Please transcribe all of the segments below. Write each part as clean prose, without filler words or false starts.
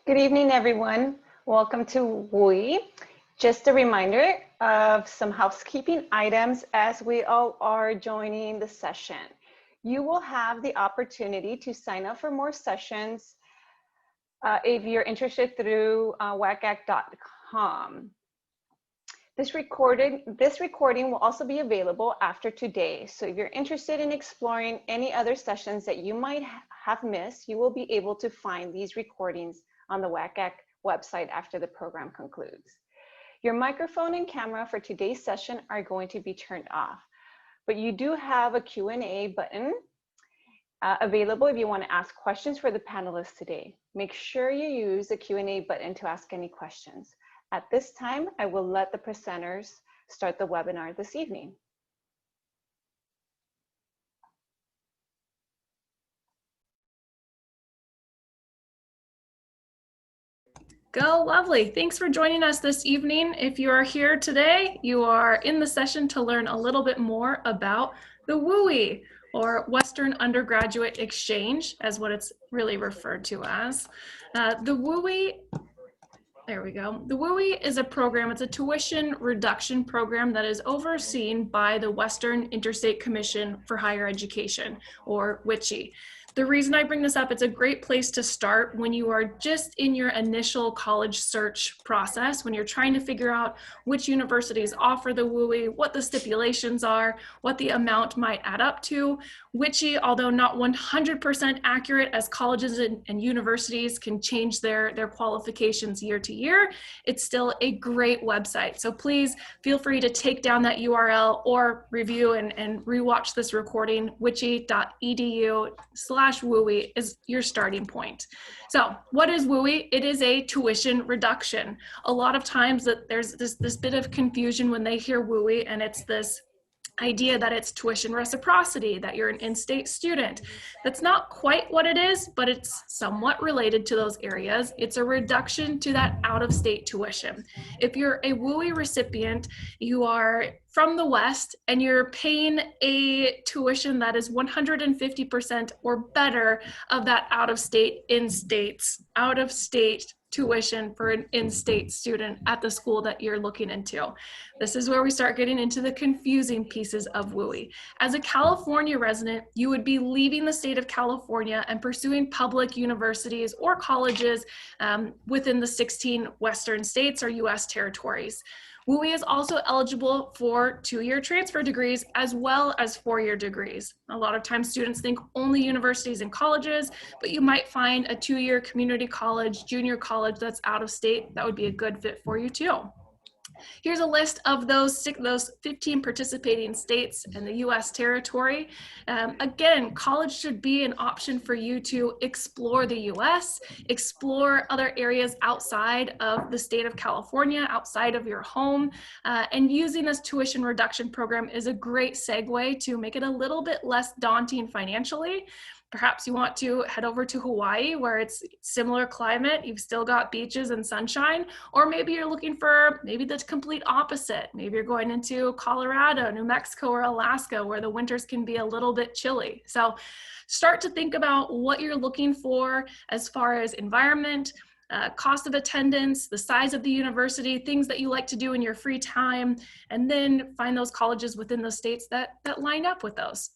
Good evening, everyone. Welcome to WUE. Just a reminder of some housekeeping items as we all are joining the session. You will have the opportunity to sign up for more sessions if you're interested through WCAC.com. This recording will also be available after today. So if you're interested in exploring any other sessions that you might have missed, you will be able to find these recordings on the WCAC website after the program concludes. Your microphone and camera for today's session are going to be turned off, but you do have a Q&A button available if you want to ask questions for the panelists today. Make sure you use the Q&A button to ask any questions. At this time, I will let the presenters start the webinar this evening. Go, lovely. Thanks for joining us this evening. If you are here today, you are in the session to learn a little bit more about the WUE, or Western Undergraduate Exchange, as what it's really referred to as. The WUE, there we go. The WUE is a program, it's a tuition reduction program that is overseen by the Western Interstate Commission for Higher Education, or WICHE. The reason I bring this up, it's a great place to start when you are just in your initial college search process, when you're trying to figure out which universities offer the WUE, what the stipulations are, what the amount might add up to. WICHE, although not 100% accurate, as colleges and universities can change their qualifications year to year, it's still a great website. So please feel free to take down that URL or review and rewatch this recording. wiche.edu/WUE is your starting point. So what is WUE? It is a tuition reduction. A lot of times that there's this bit of confusion when they hear WUE, and it's this idea that it's tuition reciprocity, that you're an in-state student. That's not quite what it is, but it's somewhat related to those areas. It's a reduction to that out-of-state tuition. If you're a WUE recipient, you are from the West and you're paying a tuition that is 150% or better of that out-of-state tuition for an in-state student at the school that you're looking into. This is where we start getting into the confusing pieces of WUE. As a California resident, you would be leaving the state of California and pursuing public universities or colleges within the 16 Western states or US territories. WUE is also eligible for 2-year transfer degrees as well as 4-year degrees. A lot of times students think only universities and colleges, but you might find a 2-year community college, junior college that's out of state that would be a good fit for you too. Here's a list of those 15 participating states and the US territory. Again, college should be an option for you to explore the US, explore other areas outside of the state of California, outside of your home, and using this tuition reduction program is a great segue to make it a little bit less daunting financially. Perhaps you want to head over to Hawaii where it's similar climate, you've still got beaches and sunshine, or maybe you're looking for maybe the complete opposite. Maybe you're going into Colorado, New Mexico, or Alaska where the winters can be a little bit chilly. So start to think about what you're looking for as far as environment, cost of attendance, the size of the university, things that you like to do in your free time, and then find those colleges within the states that line up with those.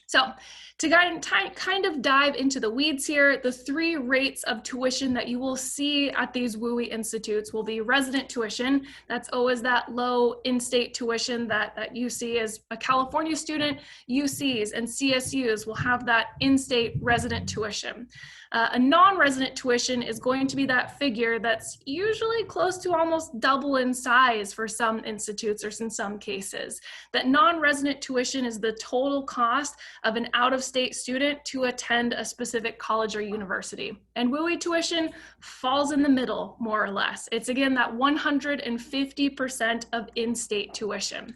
So to kind of dive into the weeds here, the 3 rates of tuition that you will see at these WUE institutes will be resident tuition. That's always that low in-state tuition that you see as a California student. UCs and CSUs will have that in-state resident tuition. A non-resident tuition is going to be that figure that's usually close to almost double in size for some institutes or in some cases. That non-resident tuition is the total cost of an out-of-state student to attend a specific college or university. And WUE tuition falls in the middle, more or less. It's again that 150% of in-state tuition.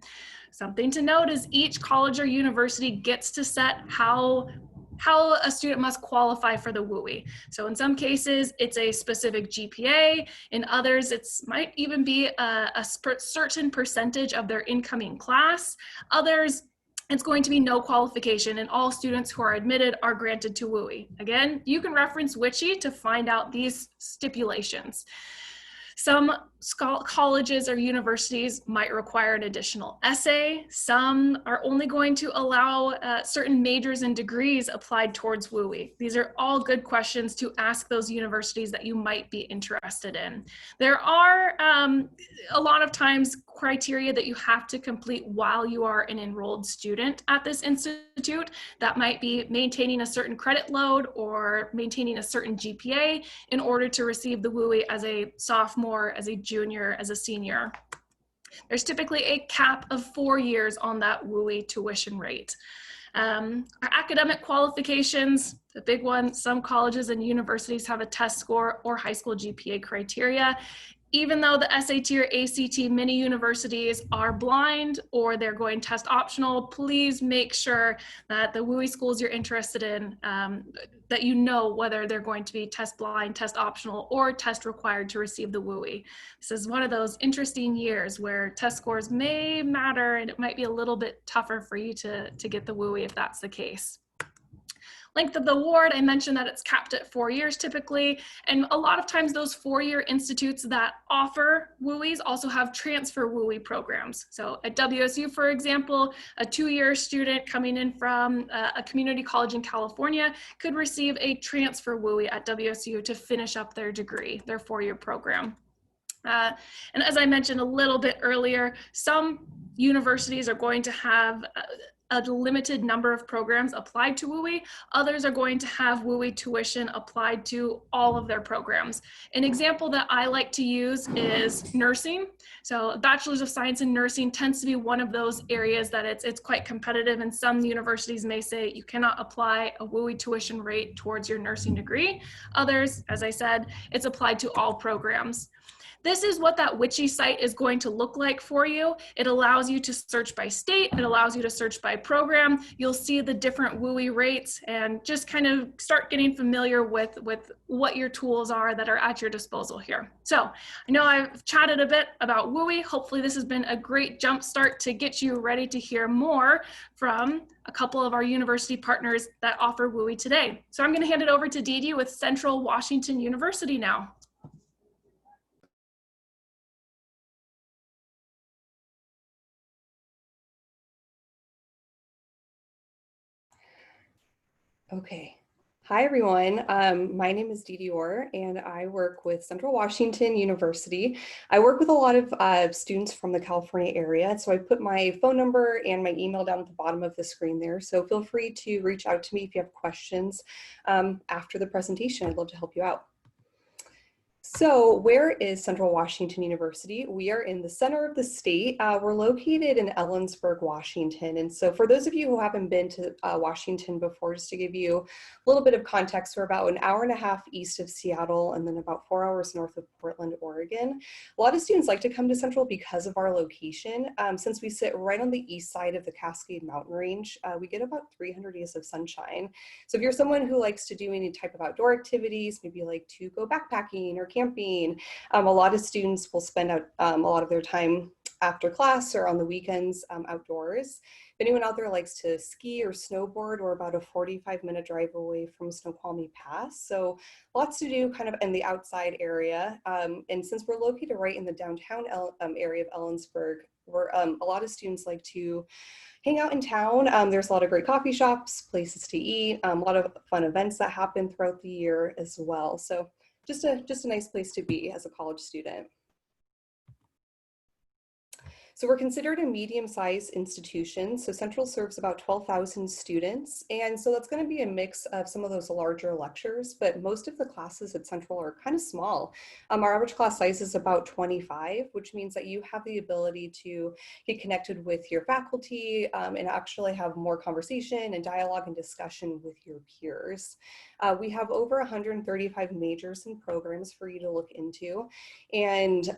Something to note is each college or university gets to set how a student must qualify for the WUE. So in some cases, it's a specific GPA. In others, it might even be a certain percentage of their incoming class. Others, It's going to be no qualification, and all students who are admitted are granted to WUE. Again, you can reference WICHE to find out these stipulations. Some colleges or universities might require an additional essay. Some are only going to allow certain majors and degrees applied towards WUE. These are all good questions to ask those universities that you might be interested in. There are a lot of times criteria that you have to complete while you are an enrolled student at this institute. That might be maintaining a certain credit load or maintaining a certain GPA in order to receive the WUE as a sophomore, as a junior, as a senior. There's typically a cap of 4 years on that WUE tuition rate. Our academic qualifications, the big one, some colleges and universities have a test score or high school GPA criteria. Even though the SAT or ACT, many universities are blind or they're going test optional, please make sure that the WUE schools you're interested in, that you know whether they're going to be test blind, test optional, or test required to receive the WUE. This is one of those interesting years where test scores may matter and it might be a little bit tougher for you to get the WUE if that's the case. Length of the award, I mentioned that it's capped at 4 years typically, and a lot of times those 4-year institutes that offer WUEs also have transfer WUE programs. So at WSU, for example, a 2-year student coming in from a community college in California could receive a transfer WUE at WSU to finish up their degree, their 4-year program. And as I mentioned a little bit earlier, some universities are going to have a limited number of programs applied to WUE. Others are going to have WUE tuition applied to all of their programs. An example that I like to use is nursing. So Bachelor's of Science in Nursing tends to be one of those areas that it's quite competitive, and some universities may say you cannot apply a WUE tuition rate towards your nursing degree. Others, as I said, it's applied to all programs. This is what that WICHE site is going to look like for you. It allows you to search by state. It allows you to search by program. You'll see the different WUE rates and just kind of start getting familiar with what your tools are that are at your disposal here. So I know I've chatted a bit about WUE. Hopefully this has been a great jump start to get you ready to hear more from a couple of our university partners that offer WUE today. So I'm going to hand it over to Didi with Central Washington University now. Okay. Hi, everyone. My name is Didi Orr, and I work with Central Washington University. I work with a lot of students from the California area, so I put my phone number and my email down at the bottom of the screen there. So feel free to reach out to me if you have questions after the presentation. I'd love to help you out. So where is Central Washington University? We are in the center of the state. We're located in Ellensburg, Washington. And so for those of you who haven't been to Washington before, just to give you a little bit of context, we're about an hour and a half east of Seattle and then about 4 hours north of Portland, Oregon. A lot of students like to come to Central because of our location. Since we sit right on the east side of the Cascade Mountain Range, we get about 300 days of sunshine. So if you're someone who likes to do any type of outdoor activities, maybe like to go backpacking or camping. A lot of students will spend out a lot of their time after class or on the weekends outdoors. If anyone out there likes to ski or snowboard, we're about a 45-minute drive away from Snoqualmie Pass. So lots to do kind of in the outside area. And since we're located right in the downtown area of Ellensburg, where a lot of students like to hang out in town. There's a lot of great coffee shops, places to eat, a lot of fun events that happen throughout the year as well. So just a nice place to be as a college student. So we're considered a medium-sized institution. So Central serves about 12,000 students. And so that's going to be a mix of some of those larger lectures, but most of the classes at Central are kind of small. Our average class size is about 25, which means that you have the ability to get connected with your faculty and actually have more conversation and dialogue and discussion with your peers. We have over 135 majors and programs for you to look into. And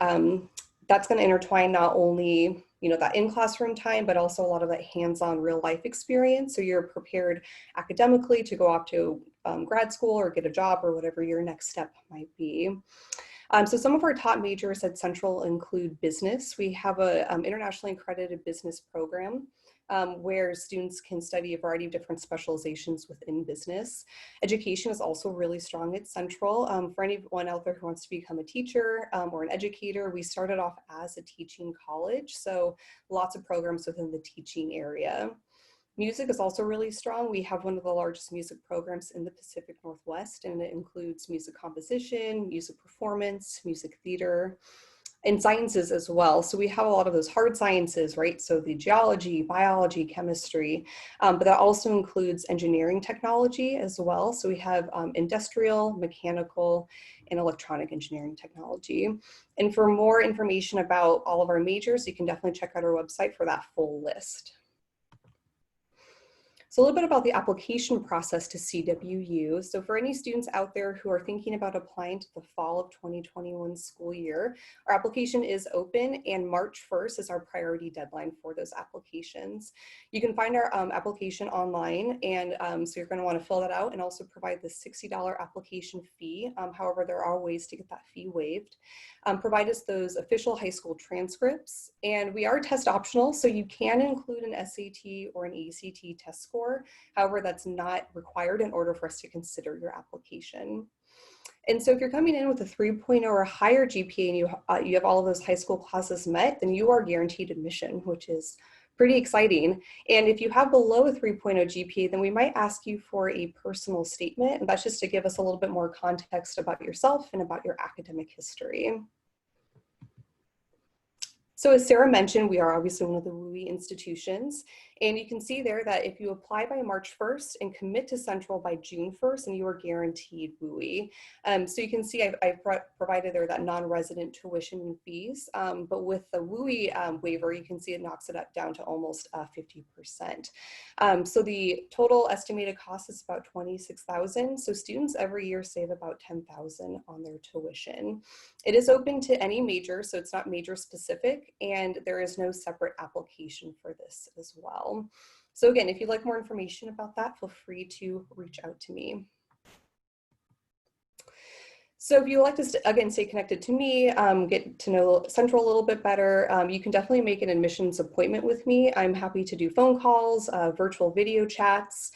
that's going to intertwine not only, that in-classroom time, but also a lot of that hands-on real-life experience. So you're prepared academically to go off to grad school or get a job or whatever your next step might be. So some of our top majors at Central include business. We have a internationally accredited business program. where students can study a variety of different specializations within business. Education is also really strong at Central. For anyone out there who wants to become a teacher or an educator, we started off as a teaching college, so lots of programs within the teaching area. Music is also really strong. We have one of the largest music programs in the Pacific Northwest, and it includes music composition, music performance, music theater, and sciences as well. So we have a lot of those hard sciences, right? So the geology, biology, chemistry, but that also includes engineering technology as well. So we have industrial, mechanical, and electronic engineering technology. And for more information about all of our majors, you can definitely check out our website for that full list. So a little bit about the application process to CWU. So for any students out there who are thinking about applying to the fall of 2021 school year, our application is open and March 1st is our priority deadline for those applications. You can find our application online, and so you're going to want to fill that out and also provide the $60 application fee. However, there are ways to get that fee waived. Provide us those official high school transcripts, and we are test optional, so you can include an SAT or an ACT test score. However, that's not required in order for us to consider your application. And so if you're coming in with a 3.0 or higher GPA and you have all of those high school classes met, then you are guaranteed admission, which is pretty exciting. And if you have below a 3.0 GPA, then we might ask you for a personal statement, and that's just to give us a little bit more context about yourself and about your academic history. So as Sarah mentioned, we are obviously one of the WUE institutions, and you can see there that if you apply by March 1st and commit to Central by June 1st, and you are guaranteed WUE. So you can see I've provided there that non-resident tuition and fees, but with the WUE waiver, you can see it knocks it down to almost 50%. So the total estimated cost is about $26,000. So students every year save about $10,000 on their tuition. It is open to any major, so it's not major specific, and there is no separate application for this as well. So again, if you'd like more information about that, feel free to reach out to me. So if you'd like to, again, stay connected to me, get to know Central a little bit better, you can definitely make an admissions appointment with me. I'm happy to do phone calls, virtual video chats.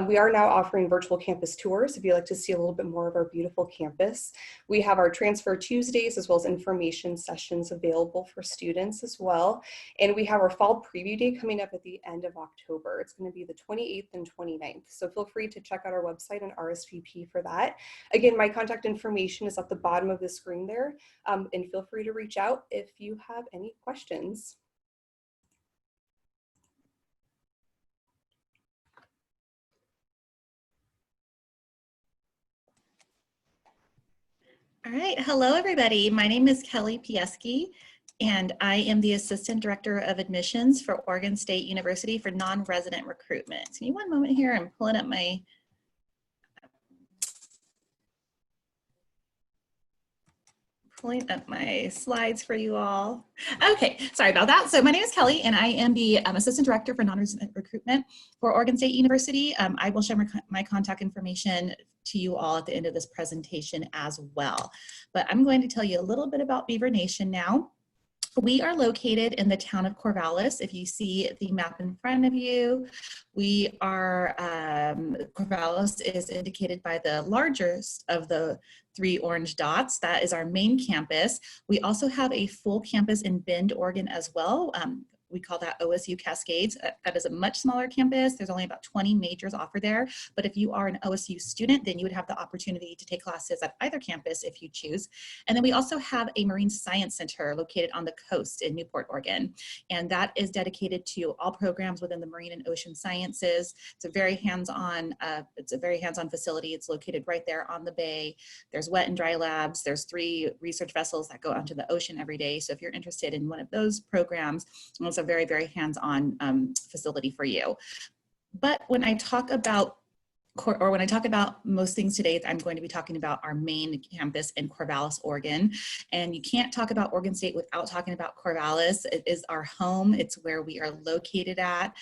We are now offering virtual campus tours if you'd like to see a little bit more of our beautiful campus. We have our Transfer Tuesdays as well as information sessions available for students as well. And we have our Fall Preview Day coming up at the end of October. It's going to be the 28th and 29th. So feel free to check out our website and RSVP for that. Again, my contact information is at the bottom of the screen there, and feel free to reach out if you have any questions. All right, hello everybody. My name is Kelly Pieski, and I am the Assistant Director of Admissions for Oregon State University for non-resident recruitment. Give me one moment here, I'm pulling up my slides for you all. Okay, sorry about that. So my name is Kelly, and I am the Assistant Director for Non-Resident Recruitment for Oregon State University. I will share my contact information to you all at the end of this presentation as well. But I'm going to tell you a little bit about Beaver Nation now. We are located in the town of Corvallis. If you see the map in front of you, we are, Corvallis is indicated by the largest of the 3 orange dots. That is our main campus. We also have a full campus in Bend, Oregon as well. We call that OSU Cascades. That is a much smaller campus. There's only about 20 majors offered there. But if you are an OSU student, then you would have the opportunity to take classes at either campus if you choose. And then we also have a Marine Science Center located on the coast in Newport, Oregon. And that is dedicated to all programs within the marine and ocean sciences. It's a very hands-on facility. It's located right there on the bay. There's wet and dry labs. There's 3 research vessels that go out into the ocean every day. So if you're interested in one of those programs, it's a very, very hands-on facility for you. But when I talk about most things today, I'm going to be talking about our main campus in Corvallis, Oregon. And you can't talk about Oregon State without talking about Corvallis. It is our home. It's where we are located at.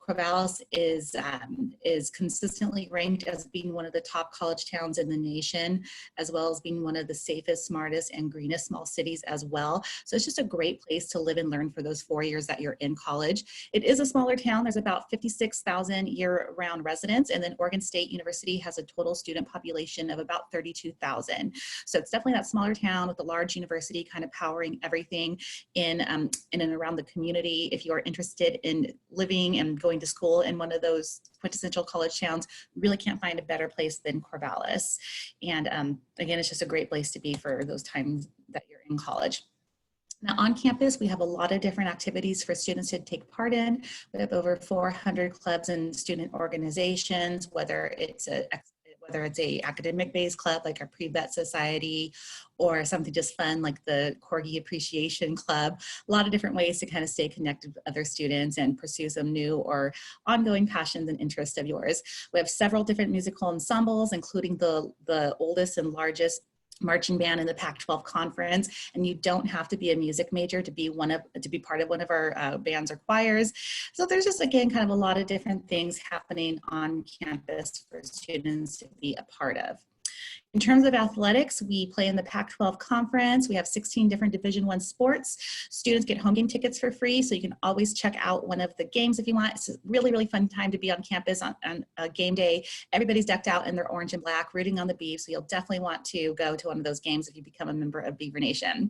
Corvallis is consistently ranked as being one of the top college towns in the nation, as well as being one of the safest, smartest, and greenest small cities as well. So it's just a great place to live and learn for those 4 years that you're in college. It is a smaller town. There's about 56,000 year-round residents, and then Oregon State University has a total student population of about 32,000. So it's definitely that smaller town with a large university kind of powering everything in and around the community. If you are interested in living and going to school in one of those quintessential college towns, really can't find a better place than Corvallis. And again, it's just a great place to be for those times that you're in college. Now on campus, we have a lot of different activities for students to take part in. We have over 400 clubs and student organizations, whether it's a academic-based club like our Pre-Vet Society, or something just fun like the Corgi Appreciation Club. A lot of different ways to kind of stay connected with other students and pursue some new or ongoing passions and interests of yours. We have several different musical ensembles, including the oldest and largest marching band in the Pac-12 conference, and you don't have to be a music major to be part of one of our bands or choirs. So there's just, again, kind of a lot of different things happening on campus for students to be a part of. In terms of athletics, we play in the Pac-12 conference. We have 16 different Division I sports. Students get home game tickets for free, so you can always check out one of the games if you want. It's a really, really fun time to be on campus on a game day. Everybody's decked out in their orange and black, rooting on the Beavs, so you'll definitely want to go to one of those games if you become a member of Beaver Nation.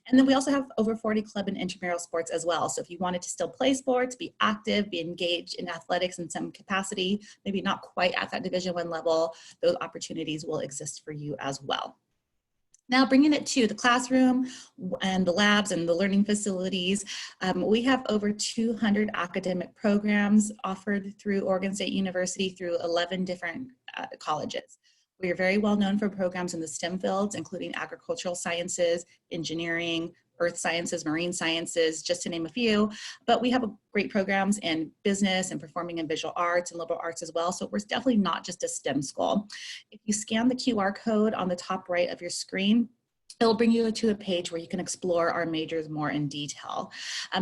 And then we also have over 40 club and intramural sports as well. So if you wanted to still play sports, be active, be engaged in athletics in some capacity, maybe not quite at that Division I level, those opportunities will exist for you as well. Now bringing it to the classroom and the labs and the learning facilities, we have over 200 academic programs offered through Oregon State University through 11 different colleges. We are very well known for programs in the STEM fields, including agricultural sciences, engineering, earth sciences, marine sciences, just to name a few, but we have great programs in business and performing and visual arts and liberal arts as well. So we're definitely not just a STEM school. If you scan the QR code on the top right of your screen, it'll bring you to a page where you can explore our majors more in detail.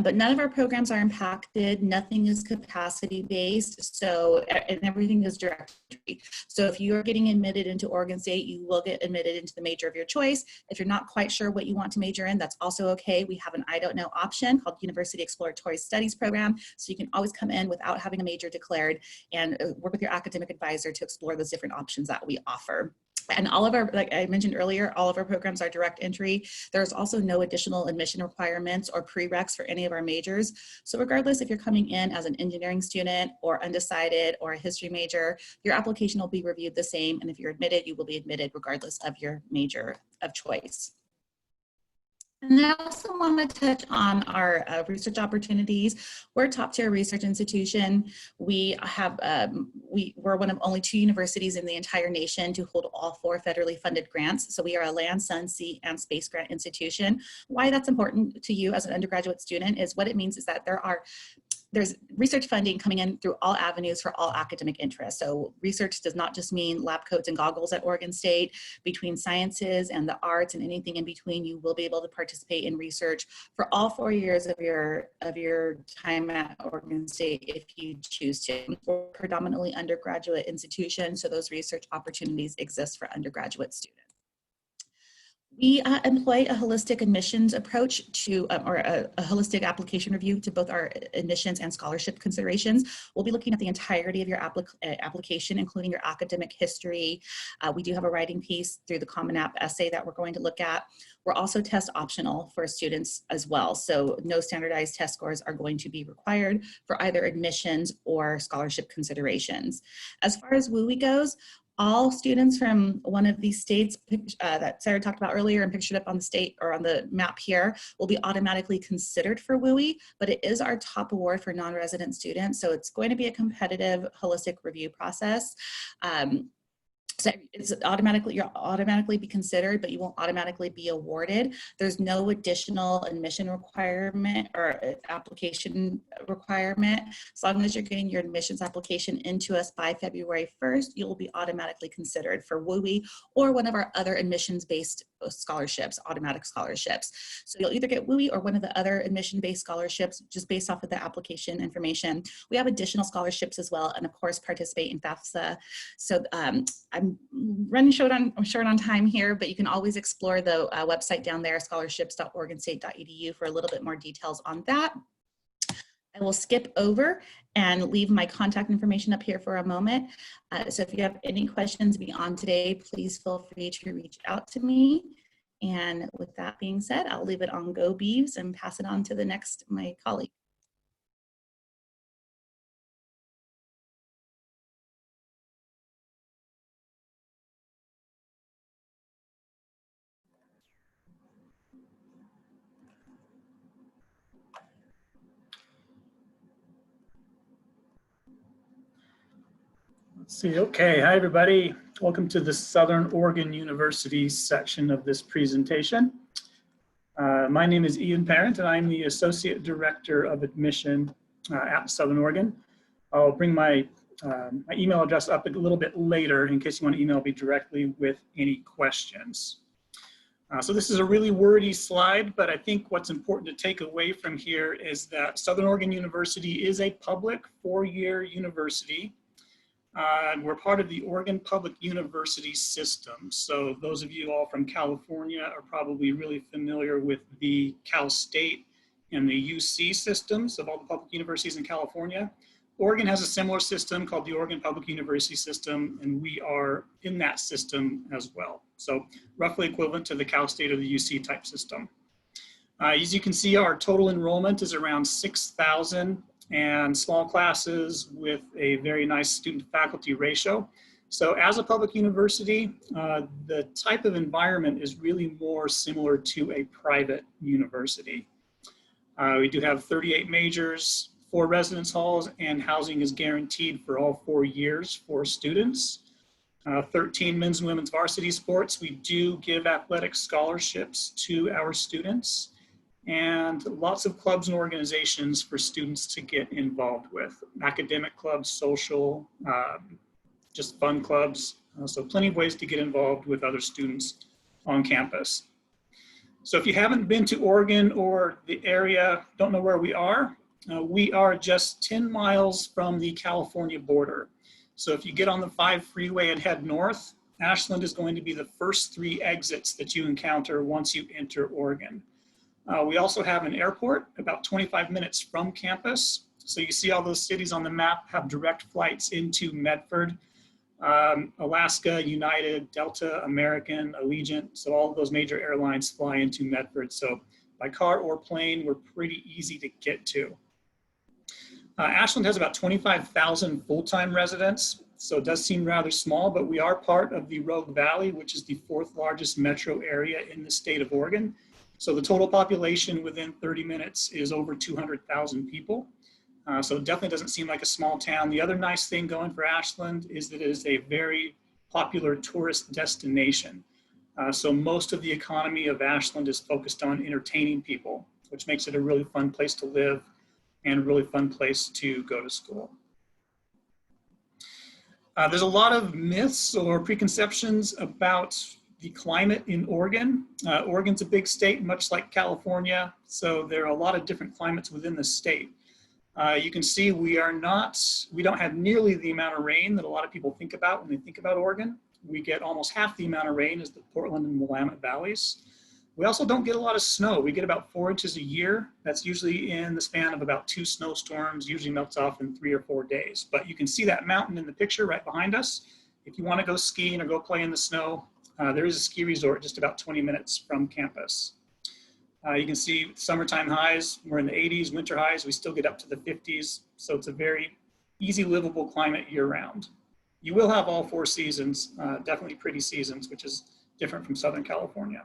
But none of our programs are impacted. Nothing is capacity based. So, and everything is direct entry. So if you're getting admitted into Oregon State, you will get admitted into the major of your choice. If you're not quite sure what you want to major in, that's also okay. We have an I don't know option called University Exploratory Studies Program. So you can always come in without having a major declared and work with your academic advisor to explore those different options that we offer. And all of our, like I mentioned earlier, all of our programs are direct entry. There's also no additional admission requirements or prereqs for any of our majors. So regardless if you're coming in as an engineering student or undecided or a history major, your application will be reviewed the same. And if you're admitted, you will be admitted regardless of your major of choice. And I also want to touch on our research opportunities. We're a top-tier research institution. We have, we're one of only 2 universities in the entire nation to hold all 4 federally funded grants. So we are a land, sun, sea, and space grant institution. Why that's important to you as an undergraduate student is what it means is that there's research funding coming in through all avenues for all academic interests. So research does not just mean lab coats and goggles at Oregon State. Between sciences and the arts and anything in between, you will be able to participate in research for all 4 years of your time at Oregon State if you choose to. We're predominantly undergraduate institution, so those research opportunities exist for undergraduate students. We employ a holistic admissions approach to, or a holistic application review to both our admissions and scholarship considerations. We'll be looking at the entirety of your application, including your academic history. We do have a writing piece through the Common App essay that we're going to look at. We're also test optional for students as well. So no standardized test scores are going to be required for either admissions or scholarship considerations. As far as WUE goes, all students from one of these states that Sarah talked about earlier and pictured up on the state or on the map here will be automatically considered for WUE, but it is our top award for non-resident students. So it's going to be a competitive holistic review process. So it's you'll automatically be considered, but you won't automatically be awarded. There's no additional admission requirement or application requirement. As long as you're getting your admissions application into us by February 1st, you'll be automatically considered for WUE or one of our other admissions-based scholarships, automatic scholarships. So you'll either get WUE or one of the other admission-based scholarships just based off of the application information. We have additional scholarships as well, and of course participate in FAFSA. So I'm running short on time here, but you can always explore the website down there, scholarships.oregonstate.edu, for a little bit more details on that. I will skip over and leave my contact information up here for a moment. So if you have any questions beyond today, please feel free to reach out to me. And with that being said, I'll leave it on Go Beavs and pass it on to my colleague. Let's see. Okay. Hi, everybody. Welcome to the Southern Oregon University section of this presentation. My name is Ian Parent, and I'm the Associate Director of Admission at Southern Oregon. I'll bring my email address up a little bit later in case you want to email me directly with any questions. So this is a really wordy slide, but I think what's important to take away from here is that Southern Oregon University is a public four-year university. We're part of the Oregon Public University system. So those of you all from California are probably really familiar with the Cal State and the UC systems of all the public universities in California. Oregon has a similar system called the Oregon Public University System, and we are in that system as well. So roughly equivalent to the Cal State or the UC type system. As you can see, our total enrollment is around 6,000. And small classes with a very nice student-faculty ratio. So as a public university, the type of environment is really more similar to a private university. We do have 38 majors, 4 residence halls, and housing is guaranteed for all 4 years for students. 13 men's and women's varsity sports. We do give athletic scholarships to our students, and lots of clubs and organizations for students to get involved with. Academic clubs, social, just fun clubs. So plenty of ways to get involved with other students on campus. So if you haven't been to Oregon or the area, don't know where we are just 10 miles from the California border. So if you get on the 5 freeway and head north, Ashland is going to be the first 3 exits that you encounter once you enter Oregon. We also have an airport about 25 minutes from campus. So you see all those cities on the map have direct flights into Medford, Alaska, United, Delta, American, Allegiant. So all of those major airlines fly into Medford. So by car or plane, we're pretty easy to get to. Ashland has about 25,000 full-time residents. So it does seem rather small, but we are part of the Rogue Valley, which is the 4th largest metro area in the state of Oregon. So the total population within 30 minutes is over 200,000 people. So it definitely doesn't seem like a small town. The other nice thing going for Ashland is that it is a very popular tourist destination. So most of the economy of Ashland is focused on entertaining people, which makes it a really fun place to live and a really fun place to go to school. There's a lot of myths or preconceptions about the climate in Oregon. Oregon's a big state, much like California, so there are a lot of different climates within the state. You can see we don't have nearly the amount of rain that a lot of people think about when they think about Oregon. We get almost half the amount of rain as the Portland and Willamette valleys. We also don't get a lot of snow. We get about 4 inches a year. That's usually in the span of about 2 snowstorms, usually melts off in 3 or 4 days. But you can see that mountain in the picture right behind us. If you want to go skiing or go play in the snow, there is a ski resort just about 20 minutes from campus. You can see summertime highs, we're in the 80s, winter highs, we still get up to the 50s. So it's a very easy, livable climate year round. You will have all 4 seasons, definitely pretty seasons, which is different from Southern California.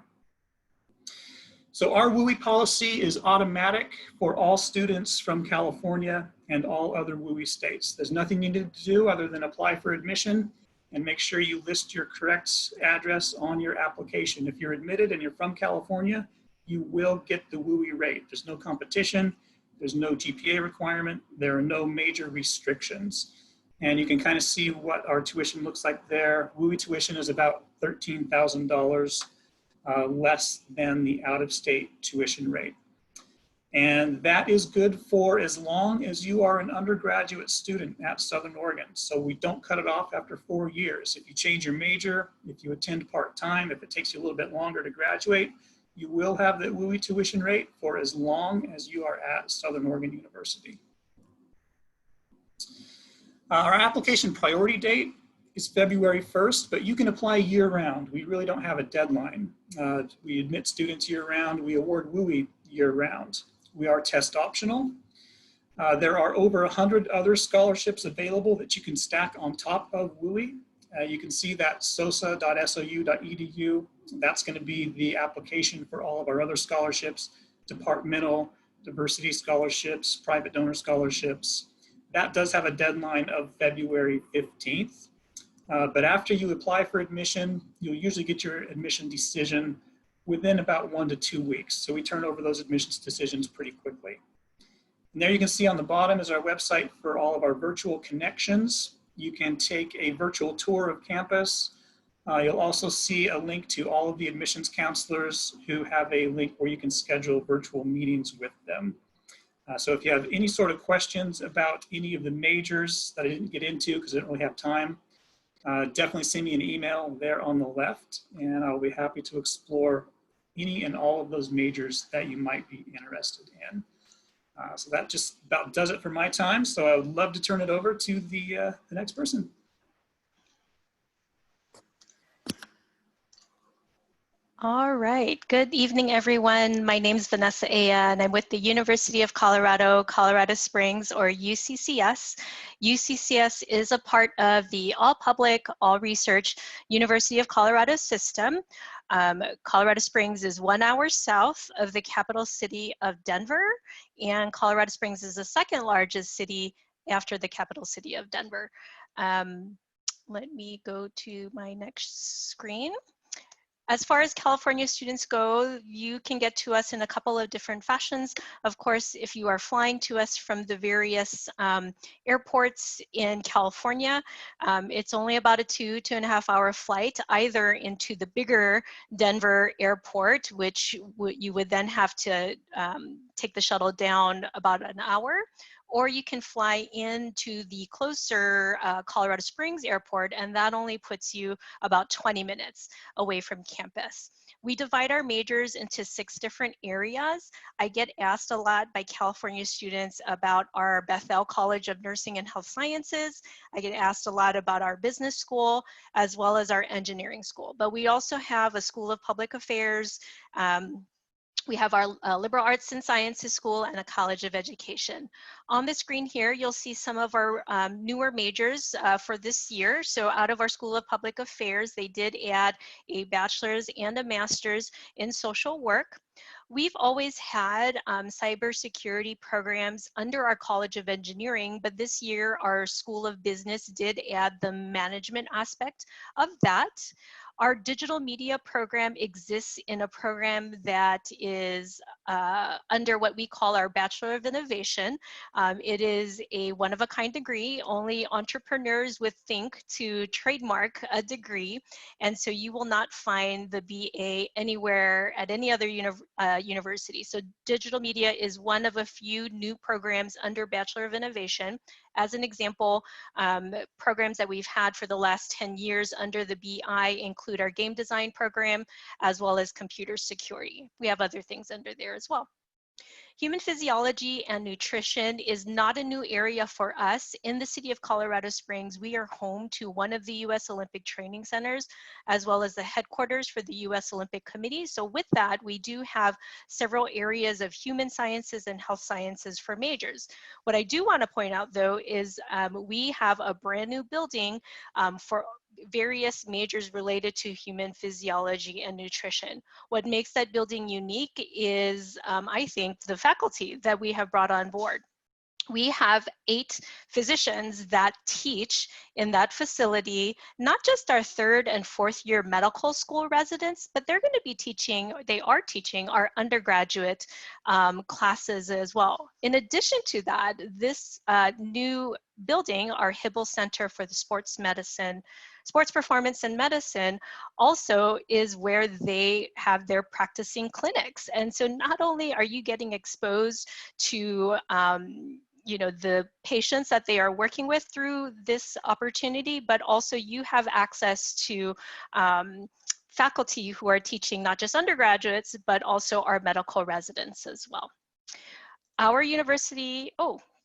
So our WUE policy is automatic for all students from California and all other WUE states. There's nothing you need to do other than apply for admission and make sure you list your correct address on your application. If you're admitted and you're from California, you will get the WUE rate. There's no competition, there's no GPA requirement, there are no major restrictions. And you can kind of see what our tuition looks like there. WUE tuition is about $13,000 less than the out-of-state tuition rate. And that is good for as long as you are an undergraduate student at Southern Oregon. So we don't cut it off after 4 years. If you change your major, if you attend part-time, if it takes you a little bit longer to graduate, you will have the WUE tuition rate for as long as you are at Southern Oregon University. Our application priority date is February 1st, but you can apply year-round. We really don't have a deadline. We admit students year-round. We award WUE year-round. We are test optional. There are over 100 other scholarships available that you can stack on top of WUE. You can see that sosa.sou.edu. That's going to be the application for all of our other scholarships, departmental, diversity scholarships, private donor scholarships. That does have a deadline of February 15th. But after you apply for admission, you'll usually get your admission decision within about 1 to 2 weeks. So we turn over those admissions decisions pretty quickly. And there you can see on the bottom is our website for all of our virtual connections. You can take a virtual tour of campus. You'll also see a link to all of the admissions counselors who have a link where you can schedule virtual meetings with them. So if you have any sort of questions about any of the majors that I didn't get into because I didn't really have time, definitely send me an email there on the left, and I'll be happy to explore any and all of those majors that you might be interested in. So that just about does it for my time. So I would love to turn it over to the next person. All right. Good evening, everyone. My name is Vanessa Aya, and I'm with the University of Colorado, Colorado Springs, or UCCS. UCCS is a part of the all-public, all-research University of Colorado system. Colorado Springs is 1 hour south of the capital city of Denver, and Colorado Springs is the second largest city after the capital city of Denver. Let me go to my next screen. As far as California students go, you can get to us in a couple of different fashions. Of course, if you are flying to us from the various airports in California, it's only about a 2.5 hour flight, either into the bigger Denver airport, which you would then have to take the shuttle down about an hour, or you can fly into the closer Colorado Springs airport, and that only puts you about 20 minutes away from campus. We divide our majors into 6 different areas. I get asked a lot by California students about our Bethel College of Nursing and Health Sciences. I get asked a lot about our business school, as well as our engineering school. But we also have a School of Public Affairs. We have our Liberal Arts and Sciences School and a College of Education. On the screen here, you'll see some of our newer majors for this year. So out of our School of Public Affairs, they did add a bachelor's and a master's in social work. We've always had cybersecurity programs under our College of Engineering, but this year our School of Business did add the management aspect of that. Our digital media program exists in a program that is under what we call our Bachelor of Innovation. It is a one-of-a-kind degree. Only entrepreneurs would think to trademark a degree, and so you will not find the BA anywhere at any other university. So digital media is one of a few new programs under Bachelor of Innovation. As an example, programs that we've had for the last 10 years under the BI include our game design program, as well as computer security. We have other things under there as well. Human physiology and nutrition is not a new area for us. In the city of Colorado Springs, we are home to one of the U.S. Olympic Training Centers, as well as the headquarters for the U.S. Olympic Committee. So with that, we do have several areas of human sciences and health sciences for majors. What I do want to point out, though, is we have a brand new building for various majors related to human physiology and nutrition. What makes that building unique is, I think, the faculty that we have brought on board. We have 8 physicians that teach in that facility, not just our 3rd and 4th year medical school residents, but they're going to be teaching, they are teaching our undergraduate classes as well. In addition to that, this new building, our Hibble Center for the Sports Performance and Medicine, also is where they have their practicing clinics. And so not only are you getting exposed to the patients that they are working with through this opportunity, but also you have access to faculty who are teaching not just undergraduates, but also our medical residents as well. Our university,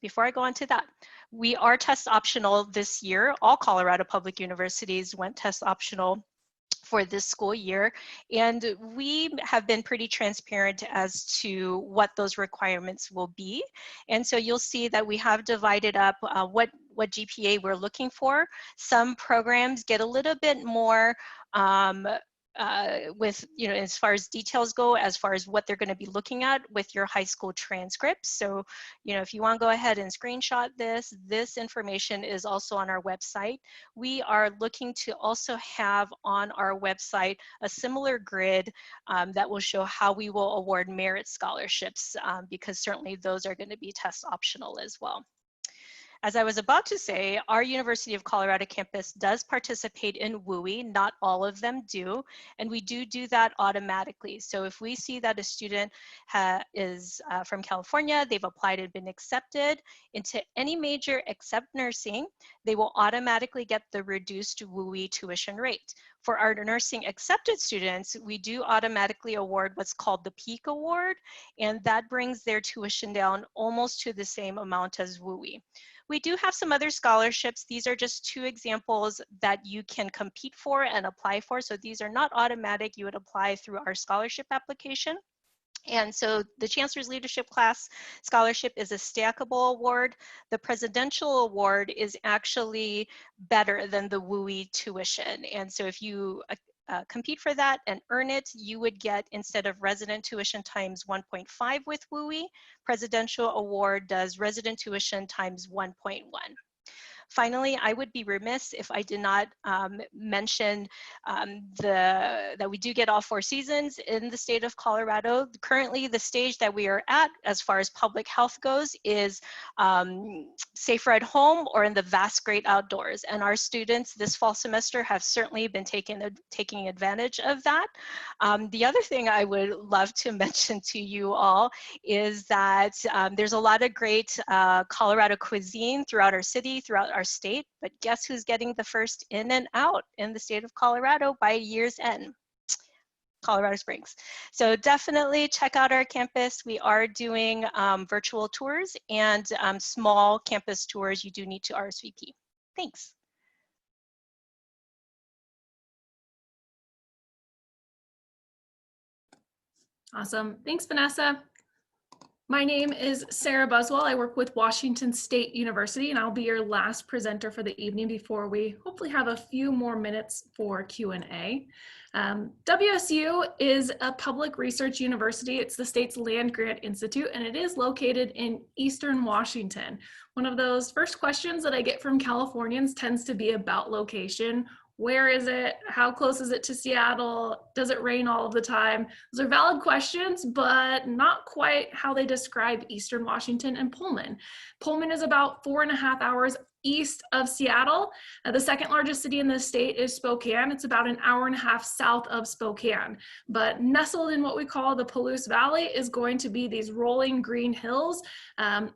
before I go on to that, we are test optional this year. All Colorado public universities went test optional for this school year, and we have been pretty transparent as to what those requirements will be. And so you'll see that we have divided up what GPA we're looking for. Some programs get a little bit more with, as far as details go, as far as what they're going to be looking at with your high school transcripts. So, if you want to go ahead and screenshot this information is also on our website. We are looking to also have on our website a similar grid that will show how we will award merit scholarships, because certainly those are going to be test optional as well. As I was about to say, our University of Colorado campus does participate in WUE. Not all of them do, and we do that automatically. So if we see that a student is from California, they've applied and been accepted into any major except nursing, they will automatically get the reduced WUE tuition rate. For our nursing accepted students, we do automatically award what's called the PEAK award, and that brings their tuition down almost to the same amount as WUE. We do have some other scholarships. These are just two examples that you can compete for and apply for. So these are not automatic. You would apply through our scholarship application. And so the Chancellor's Leadership Class Scholarship is a stackable award. The Presidential Award is actually better than the WUE tuition. And so if you compete for that and earn it, you would get, instead of resident tuition times 1.5 with WUE, Presidential Award does resident tuition times 1.1. Finally, I would be remiss if I did not mention that we do get all 4 seasons in the state of Colorado. Currently, the stage that we are at as far as public health goes is safer at home or in the vast great outdoors. And our students this fall semester have certainly been taking advantage of that. The other thing I would love to mention to you all is that there's a lot of great Colorado cuisine throughout our city, throughout our state, but guess who's getting the first in and out in the state of Colorado by year's end? Colorado Springs. So definitely check out our campus. We are doing virtual tours and small campus tours. You do need to RSVP. Thanks. Awesome. Thanks, Vanessa. My name is Sarah Buswell. I work with Washington State University, and I'll be your last presenter for the evening before we hopefully have a few more minutes for Q&A. WSU is a public research university. It's the state's land-grant institute, and it is located in Eastern Washington. One of those first questions that I get from Californians tends to be about location. Where is it? How close is it to Seattle? Does it rain all of the time? Those are valid questions, but not quite how they describe Eastern Washington and Pullman. Pullman is about 4.5 hours east of Seattle. The second largest city in the state is Spokane. It's about 1.5 hours south of Spokane. But nestled in what we call the Palouse Valley is going to be these rolling green hills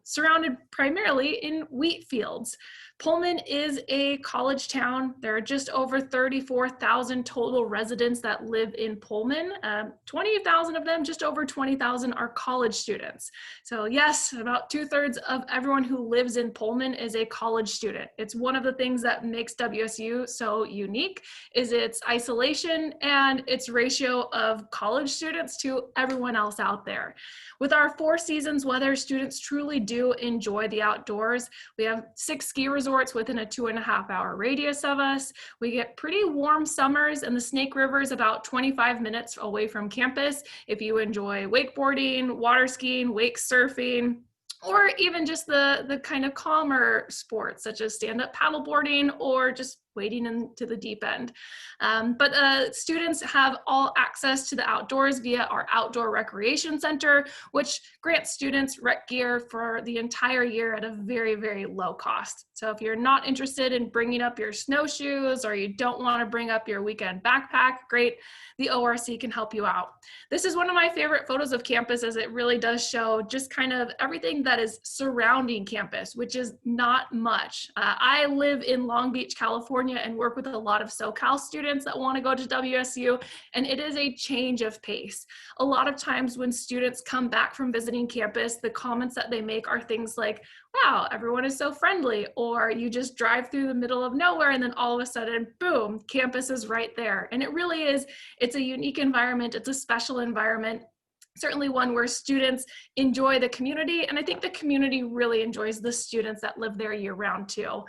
surrounded primarily in wheat fields. Pullman is a college town. There are just over 34,000 total residents that live in Pullman. 20,000 of them, just over 20,000 are college students. So yes, about 2/3 of everyone who lives in Pullman is a college student. It's one of the things that makes WSU so unique is its isolation and its ratio of college students to everyone else out there. With our 4 seasons weather, students truly do enjoy the outdoors. We have 6 ski resorts within a 2.5 hour radius of us. We get pretty warm summers, and the Snake River is about 25 minutes away from campus. If you enjoy wakeboarding, water skiing, wake surfing, or even just the kind of calmer sports such as stand-up paddleboarding or just wading into the deep end. But students have all access to the outdoors via our outdoor recreation center, which grants students rec gear for the entire year at a very, very low cost. So if you're not interested in bringing up your snowshoes or you don't want to bring up your weekend backpack, great, the ORC can help you out. This is one of my favorite photos of campus, as it really does show just kind of everything that is surrounding campus, which is not much. I live in Long Beach, California, and work with a lot of SoCal students that want to go to WSU, and it is a change of pace. A lot of times when students come back from visiting campus, the comments that they make are things like, wow, everyone is so friendly, or you just drive through the middle of nowhere and then all of a sudden, boom, campus is right there. And it really is, it's a unique environment, it's a special environment. Certainly one where students enjoy the community, and I think the community really enjoys the students that live there year round too.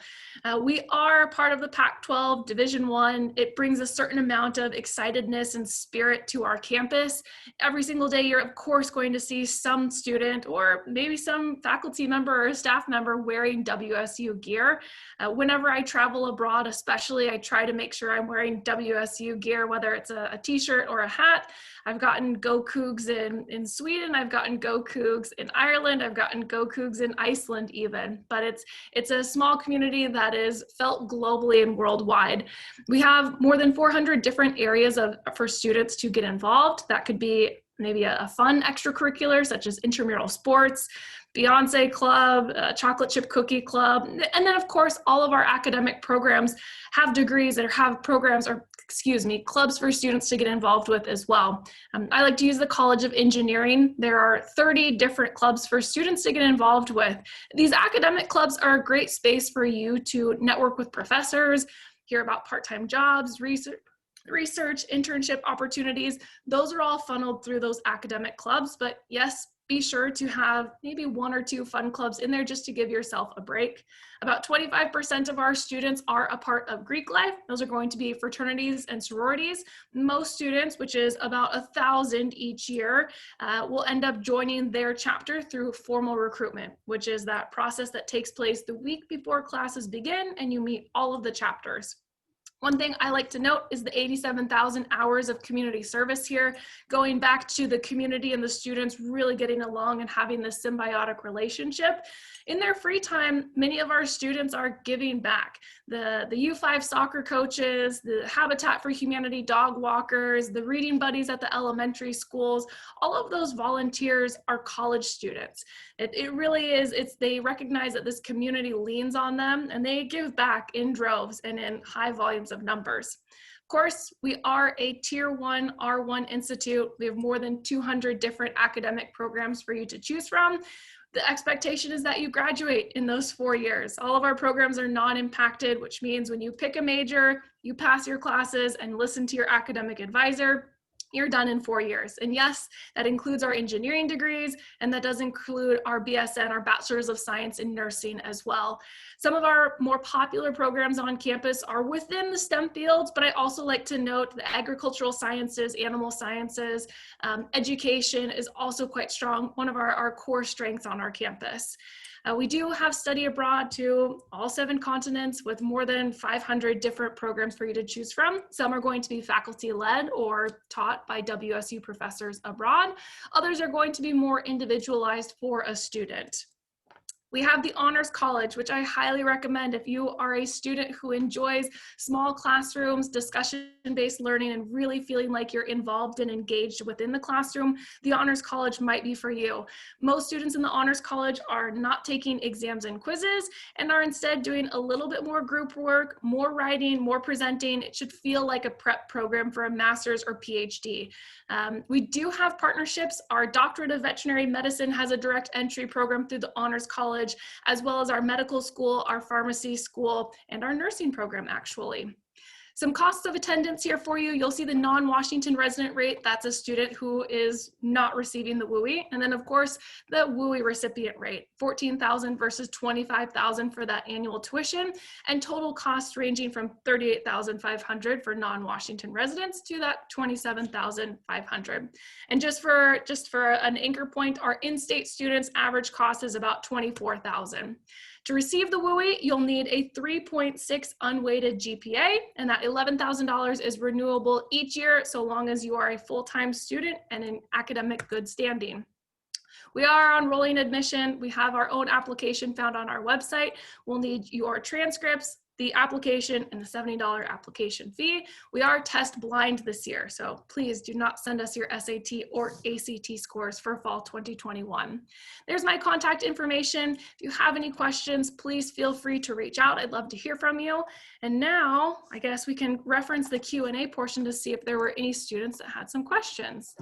We are part of the Pac-12 Division I. It brings a certain amount of excitedness and spirit to our campus. Every single day you're of course going to see some student or maybe some faculty member or staff member wearing WSU gear. Whenever I travel abroad especially, I try to make sure I'm wearing WSU gear, whether it's a t-shirt or a hat. I've gotten Go Cougs in Sweden, I've gotten Go Cougs in Ireland, I've gotten Go Cougs in Iceland even, but it's a small community that is felt globally and worldwide. We have more than 400 different areas for students to get involved. That could be maybe a fun extracurricular such as intramural sports, Beyonce Club, Chocolate Chip Cookie Club, and then of course all of our academic programs have degrees that have programs, or excuse me, clubs for students to get involved with as well. I like to use the College of Engineering. There are 30 different clubs for students to get involved with. These academic clubs are a great space for you to network with professors, hear about part-time jobs, research, internship opportunities. Those are all funneled through those academic clubs, but yes, be sure to have maybe 1 or 2 fun clubs in there just to give yourself a break. About 25% of our students are a part of Greek life. Those are going to be fraternities and sororities. Most students, which is about 1,000 each year, will end up joining their chapter through formal recruitment, which is that process that takes place the week before classes begin and you meet all of the chapters. One thing I like to note is the 87,000 hours of community service here, going back to the community and the students really getting along and having this symbiotic relationship. In their free time, many of our students are giving back. The U5 soccer coaches, the Habitat for Humanity dog walkers, the reading buddies at the elementary schools, all of those volunteers are college students. It really is, they recognize that this community leans on them and they give back in droves and in high volumes of numbers. Of course, we are a Tier 1 R1 institute. We have more than 200 different academic programs for you to choose from. The expectation is that you graduate in those 4 years. All of our programs are non-impacted, which means when you pick a major, you pass your classes and listen to your academic advisor, you're done in 4 years. And yes, that includes our engineering degrees, and that does include our BSN, our Bachelor's of Science in Nursing as well. Some of our more popular programs on campus are within the STEM fields, but I also like to note the agricultural sciences, animal sciences, education is also quite strong, one of our core strengths on our campus. We do have study abroad to all 7 continents with more than 500 different programs for you to choose from. Some are going to be faculty led or taught by WSU professors abroad. Others are going to be more individualized for a student. We have the Honors College, which I highly recommend if you are a student who enjoys small classrooms, discussion-based learning, and really feeling like you're involved and engaged within the classroom. The Honors College might be for you. Most students in the Honors College are not taking exams and quizzes and are instead doing a little bit more group work, more writing, more presenting. It should feel like a prep program for a master's or PhD. We do have partnerships. Our Doctorate of Veterinary Medicine has a direct entry program through the Honors College, as well as our medical school, our pharmacy school, and our nursing program actually. Some costs of attendance here for you. You'll see the non-Washington resident rate. That's a student who is not receiving the WUE. And then of course, the WUE recipient rate, $14,000 versus $25,000 for that annual tuition, and total costs ranging from $38,500 for non-Washington residents to that $27,500. And just for an anchor point, our in-state students average cost is about $24,000. To receive the WUE, you'll need a 3.6 unweighted GPA, and that $11,000 is renewable each year so long as you are a full-time student and in academic good standing. We are on rolling admission. We have our own application found on our website. We'll need your transcripts, the application, and the $70 application fee. We are test blind this year, so please do not send us your SAT or ACT scores for fall 2021. There's my contact information. If you have any questions, please feel free to reach out. I'd love to hear from you. And now, I guess we can reference the Q&A portion to see if there were any students that had some questions.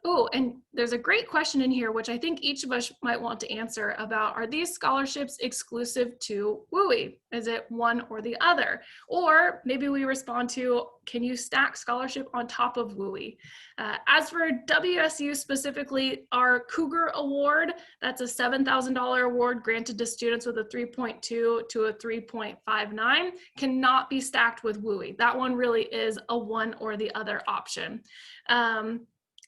Oh, and there's a great question in here, which I think each of us might want to answer about, are these scholarships exclusive to WUE? Is it one or the other? Or maybe we respond to, can you stack scholarship on top of WUE? As for WSU specifically, our Cougar Award, that's a $7,000 award granted to students with a 3.2 to a 3.59, cannot be stacked with WUE. That one really is a one or the other option.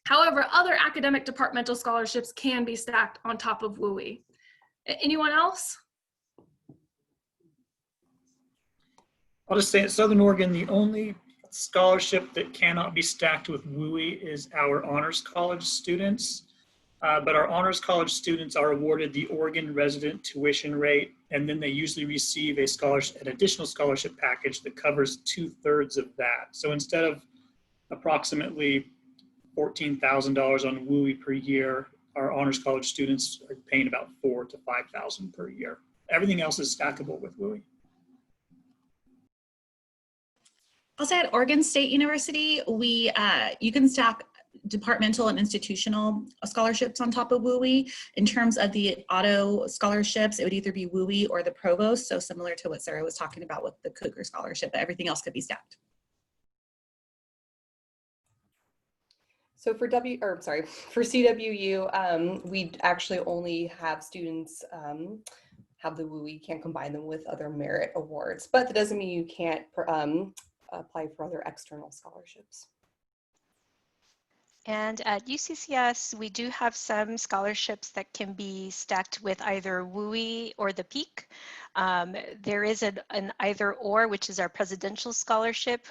However, other academic departmental scholarships can be stacked on top of WUE. Anyone else? I'll just say at Southern Oregon, the only scholarship that cannot be stacked with WUE is our Honors College students. But our Honors College students are awarded the Oregon resident tuition rate, and then they usually receive a scholarship, an additional scholarship package that covers 2/3 of that. So instead of approximately $14,000 on WUE per year, our Honors College students are paying about $4,000 to $5,000 per year. Everything else is stackable with WUE. I'll say at Oregon State University, you can stack departmental and institutional scholarships on top of WUE. In terms of the auto scholarships, it would either be WUE or the provost, so similar to what Sarah was talking about with the Cougar scholarship, but everything else could be stacked. So for CWU, we actually only have students have the WUE, can't combine them with other merit awards, but that doesn't mean you can't apply for other external scholarships. And at UCCS, we do have some scholarships that can be stacked with either WUE or the PEAK. There is an either or, which is our presidential scholarship.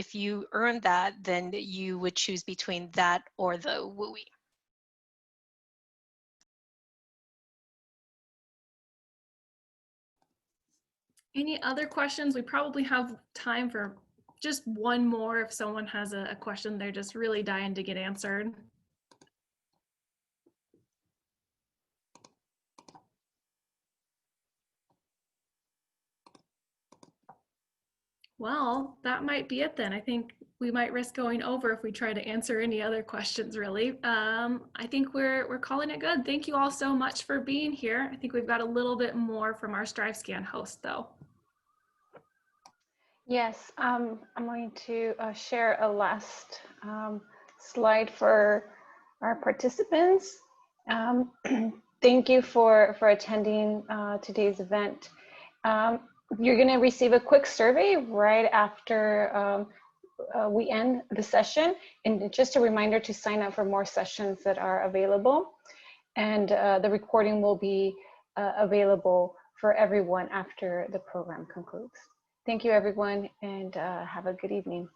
If you earn that, then you would choose between that or the WUE. Any other questions? We probably have time for just one more if someone has a question they're just really dying to get answered. Well, that might be it then. I think we might risk going over if we try to answer any other questions, really. I think we're calling it good. Thank you all so much for being here. I think we've got a little bit more from our StriveScan host, though. Yes, I'm going to share a last slide for our participants. Thank you for attending today's event. You're going to receive a quick survey right after we end the session, and just a reminder to sign up for more sessions that are available. And the recording will be available for everyone after the program concludes. Thank you, everyone, and have a good evening.